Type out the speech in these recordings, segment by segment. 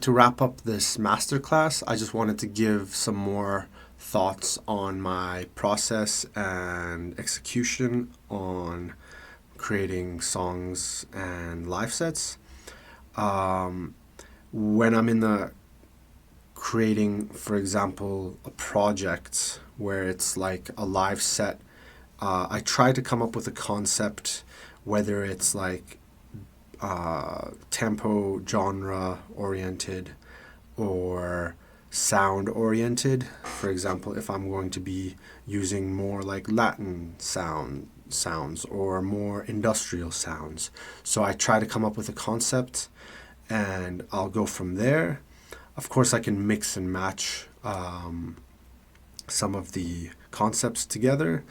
To wrap up this masterclass, I just wanted to give some more thoughts on my process and execution on creating songs and live sets. When I'm in the creating, for example, a project where it's like a live set, I try to come up with a concept, whether it's like tempo, genre oriented, or sound oriented. For example, if I'm going to be using more like Latin sounds or more industrial sounds. So I try to come up with a concept and I'll go from there. Of course, I can mix and match some of the concepts together.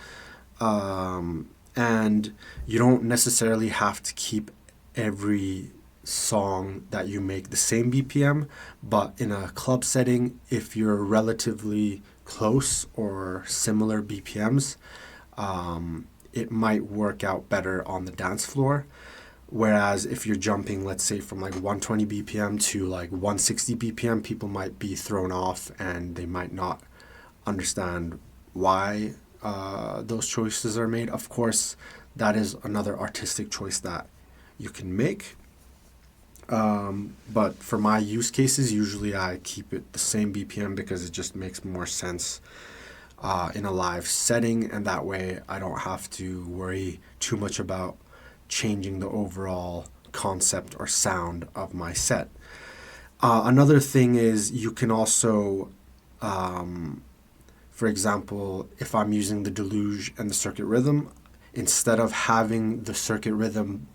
And you don't necessarily have to keep every song that you make the same BPM, but in a club setting, if you're relatively close or similar BPMs, it might work out better on the dance floor. Whereas if you're jumping, let's say, from like 120 BPM to like 160 BPM, people might be thrown off and they might not understand why those choices are made. Of course, that is another artistic choice that you can make. But for my use cases, usually I keep it the same BPM because it just makes more sense in a live setting, and that way I don't have to worry too much about changing the overall concept or sound of my set. Another thing is you can also, for example, if I'm using the deluge and the circuit rhythm, instead of having the circuit rhythm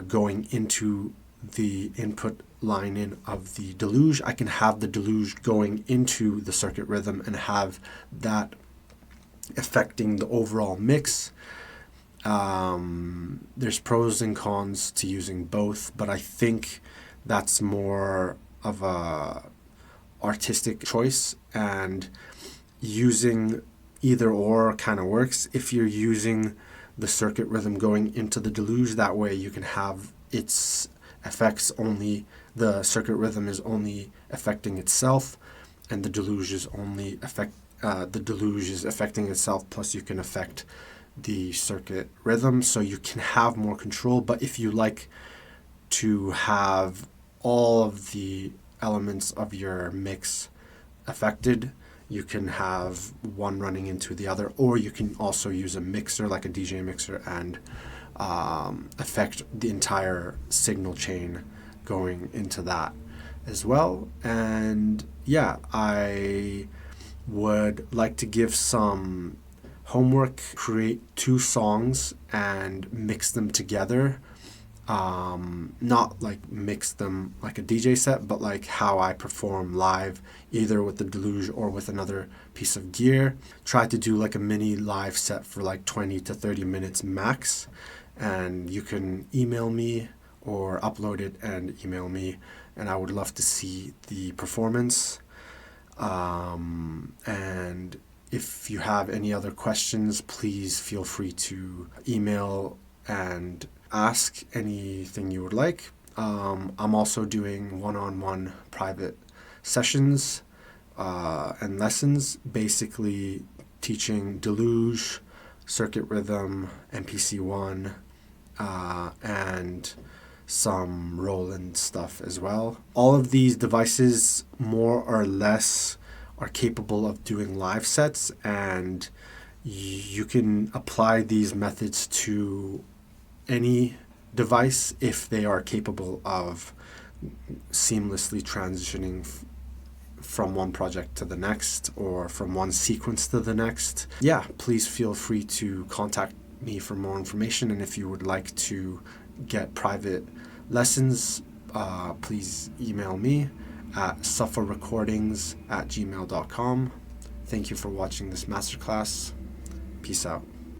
going into the input line in of the deluge, I can have the deluge going into the circuit rhythm and have that affecting the overall mix. There's pros and cons to using both, but I think that's more of a artistic choice, and using either or kind of works. If you're using the circuit rhythm going into the deluge, that way you can have its effects only, the circuit rhythm is only affecting itself, and the deluge is affecting itself, plus you can affect the circuit rhythm, so you can have more control. But if you like to have all of the elements of your mix affected, you can have one running into the other, or you can also use a mixer like a DJ mixer and affect the entire signal chain going into that as well. And yeah, I would like to give some homework. Create 2 songs and mix them together. Not like mix them like a DJ set, but like how I perform live, either with the deluge or with another piece of gear. Try to do like a mini live set for like 20 to 30 minutes max, and you can email me or upload it and email me, and I would love to see the performance. And if you have any other questions, please feel free to email and ask anything you would like. I'm also doing one-on-one private sessions and lessons, basically teaching deluge, circuit rhythm, MPC1, and some Roland stuff as well. All of these devices, more or less, are capable of doing live sets, and you can apply these methods to any device if they are capable of seamlessly transitioning from one project to the next or from one sequence to the next. Yeah, please feel free to contact me for more information, and if you would like to get private lessons, please email me at sufferrecordings@gmail.com. Thank you for watching this masterclass. Peace out.